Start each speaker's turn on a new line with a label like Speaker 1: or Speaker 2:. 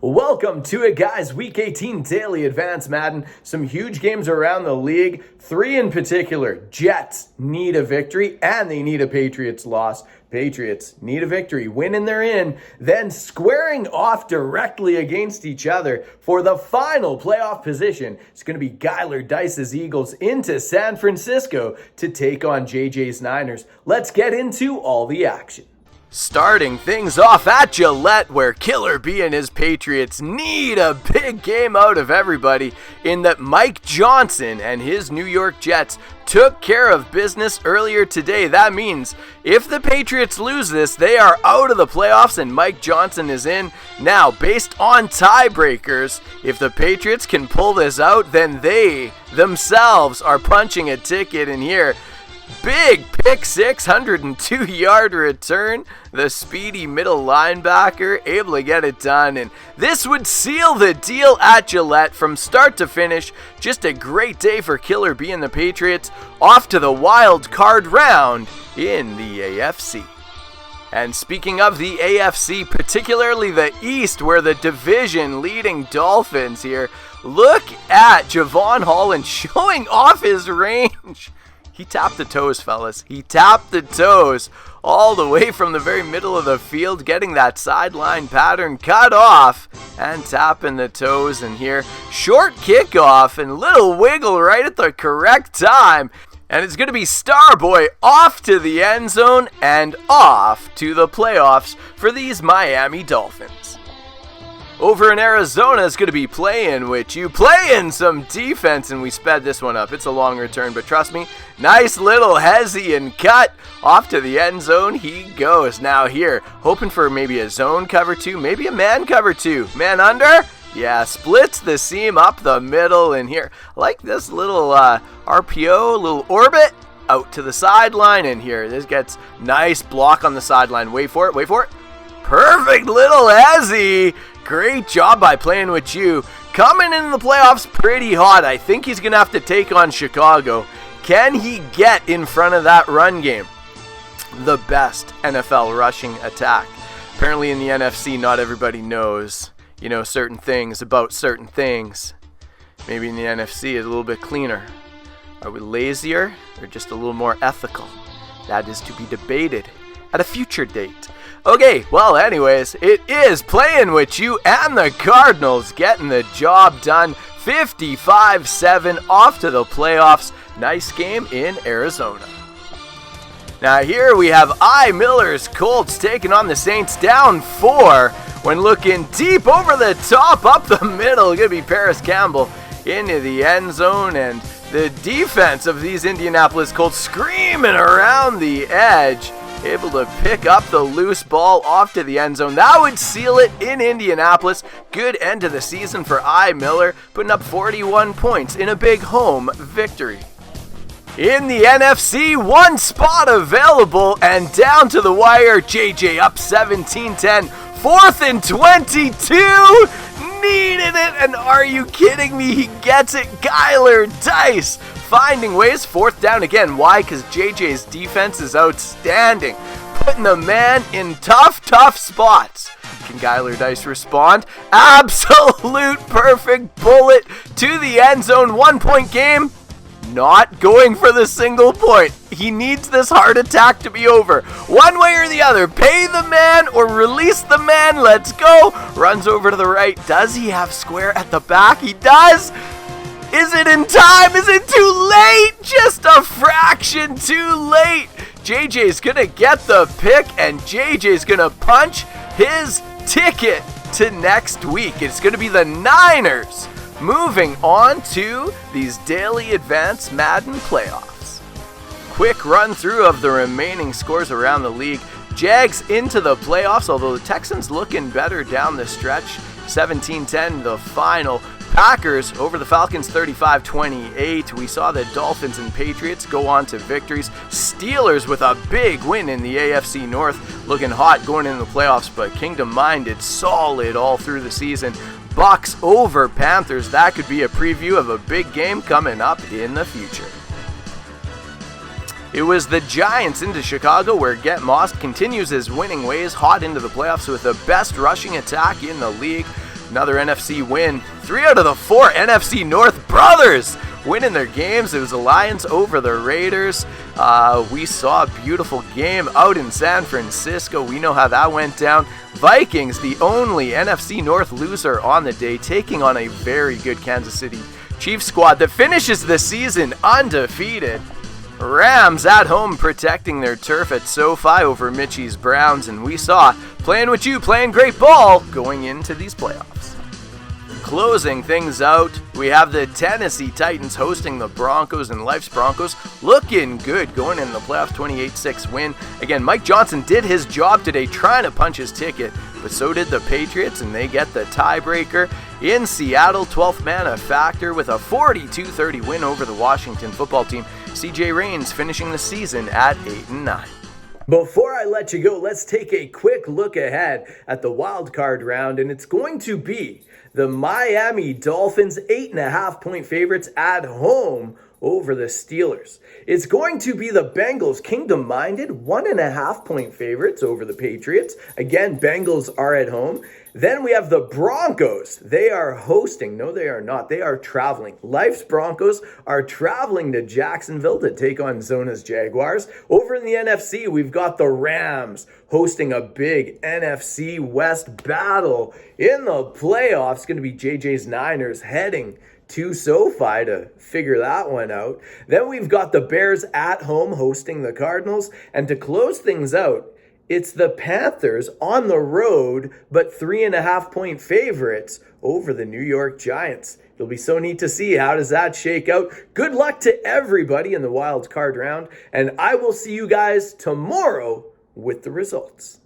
Speaker 1: Welcome to it, guys. Week 18 Daily Advance Madden. Some huge games around the league. 3 in particular. Jets need a victory, and they need a Patriots loss. Patriots need a victory, win and they're in, then squaring off directly against each other for the final playoff position. It's going to be Gyler Dice's Eagles into San Francisco to take on JJ's Niners. Let's get into all the action. Starting things off at Gillette, where Killer B and his Patriots need a big game out of everybody, in that Mike Johnson and his New York Jets took care of business earlier today. That means if the Patriots lose this, they are out of the playoffs and Mike Johnson is in. Now, based on tiebreakers, if the Patriots can pull this out, then they themselves are punching a ticket in here. Big pick 602-yard return. The speedy middle linebacker able to get it done, and this would seal the deal at Gillette from start to finish. Just a great day for Killer B and the Patriots, off to the wild card round in the AFC. And speaking of the AFC, particularly the East, where the division leading Dolphins here, look at Javon Holland showing off his range. He tapped the toes, fellas. He tapped the toes all the way from the very middle of the field, getting that sideline pattern cut off and tapping the toes. And here, short kickoff and little wiggle right at the correct time. And it's going to be Starboy off to the end zone and off to the playoffs for these Miami Dolphins. Over in Arizona is going to be playing some defense, and we sped this one up. It's a long return, but trust me, nice little Hessian cut. Off to the end zone he goes. Now here, hoping for maybe a zone cover 2, maybe a man cover 2. Man under? Yeah, splits the seam up the middle, and here, I like this little RPO, little orbit, out to the sideline, and here, this gets nice block on the sideline. Wait for it. Perfect little Hezzy. Great job by playing with you. Coming in the playoffs pretty hot. I think he's going to have to take on Chicago. Can he get in front of that run game? The best NFL rushing attack. Apparently in the NFC, not everybody knows, certain things about certain things. Maybe in the NFC is a little bit cleaner. Are we lazier or just a little more ethical? That is to be debated at a future date. Okay, well anyways, it is playing with you and the Cardinals getting the job done. 55-7 off to the playoffs. Nice game in Arizona. Now here we have Miller's Colts taking on the Saints, down 4 when looking deep over the top, up the middle. Gonna be Paris Campbell into the end zone, and the defense of these Indianapolis Colts screaming around the edge. Able to pick up the loose ball off to the end zone. That would seal it in Indianapolis. Good end to the season for Miller, putting up 41 points in a big home victory. In the NFC, one spot available, and down to the wire, JJ up 17-10. 4th and 22. Needed it, and are you kidding me? He gets it. Gyler Dice finding ways. 4th down again. Why? Because JJ's defense is outstanding, putting the man in tough spots. Can Gyler Dice respond? Absolute perfect bullet to the end zone. 1-point game. Not going for the single point. He needs this heart attack to be over. One way or the other. Pay the man or release the man. Let's go. Runs over to the right. Does he have square at the back? He does. Is it in time? Is it too late? Just a fraction too late. JJ's going to get the pick, and JJ's going to punch his ticket to next week. It's going to be the Niners moving on to these daily advance Madden playoffs. Quick run through of the remaining scores around the league. Jags into the playoffs, although the Texans looking better down the stretch. 17-10 the final. Packers over the Falcons 35-28. We saw the Dolphins and Patriots go on to victories. Steelers with a big win in the AFC North, looking hot going into the playoffs, but kingdom-minded solid all through the season. Bucks over Panthers. That could be a preview of a big game coming up in the future. It was the Giants into Chicago, where Get Moss continues his winning ways, hot into the playoffs with the best rushing attack in the league. Another NFC win. 3 out of the 4 NFC North brothers winning their games. It was the Lions over the Raiders. We saw a beautiful game out in San Francisco. We know how that went down. Vikings, the only NFC North loser on the day, taking on a very good Kansas City Chiefs squad that finishes the season undefeated. Rams at home protecting their turf at SoFi over Mitchie's Browns, and we saw playing with you, playing great ball going into these playoffs. Closing things out, we have the Tennessee Titans hosting the Broncos, and Life's Broncos looking good going in the playoff 28-6 win. Again, Mike Johnson did his job today trying to punch his ticket, but so did the Patriots, and they get the tiebreaker. In Seattle, 12th man a factor with a 42-30 win over the Washington football team. CJ Reigns finishing the season at 8-9. Before I let you go, let's take a quick look ahead at the wild card round, and it's going to be the Miami Dolphins 8.5-point favorites at home over the Steelers. It's going to be the Bengals, kingdom-minded, 1.5-point favorites over the Patriots. Again, Bengals are at home. Then we have the Broncos. They are hosting. No, they are not. They are traveling. Life's Broncos are traveling to Jacksonville to take on Zona's Jaguars. Over in the NFC, we've got the Rams hosting a big NFC West battle in the playoffs. It's going to be JJ's Niners heading to SoFi to figure that one out. Then we've got the Bears at home hosting the Cardinals. And to close things out, it's the Panthers on the road, but 3.5-point favorites over the New York Giants. It'll be so neat to see. How does that shake out? Good luck to everybody in the wild card round, and I will see you guys tomorrow with the results.